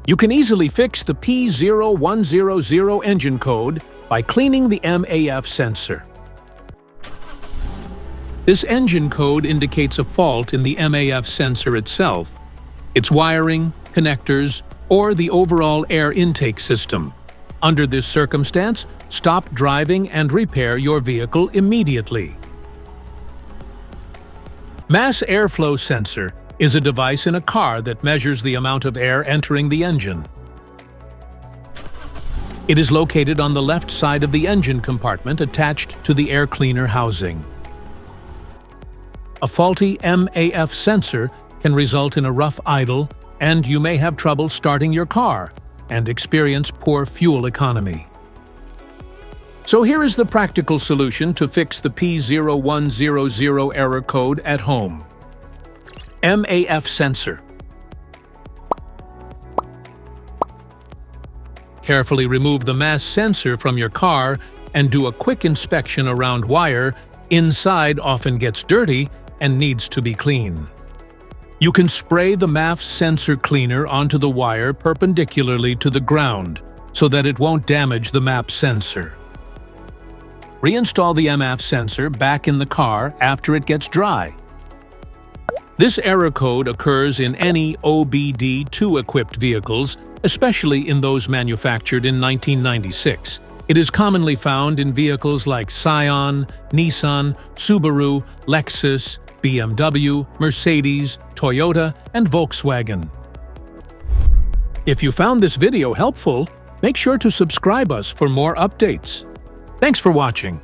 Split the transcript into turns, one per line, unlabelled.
You can easily fix the P0100 engine code by cleaning the MAF sensor. This engine code indicates a fault in the MAF sensor itself, its wiring, connectors, or the overall air intake system. Under this circumstance, stop driving and repair your vehicle immediately. Mass airflow sensor is a device in a car that measures the amount of air entering the engine. It is located on the left side of the engine compartment attached to the air cleaner housing. A faulty MAF sensor can result in a rough idle, and you may have trouble starting your car and experience poor fuel economy. So here is the practical solution to fix the P0100 error code at home. MAF sensor. Carefully remove the mass sensor from your car and do a quick inspection around wire. Inside often gets dirty and needs to be clean. You can spray the MAF sensor cleaner onto the wire perpendicularly to the ground so that it won't damage the MAF sensor. Reinstall the MAF sensor back in the car after it gets dry. This error code occurs in any OBD2 equipped vehicles, especially in those manufactured in 1996. It is commonly found in vehicles like Scion, Nissan, Subaru, Lexus, BMW, Mercedes, Toyota, and Volkswagen. If you found this video helpful, make sure to subscribe us for more updates. Thanks for watching.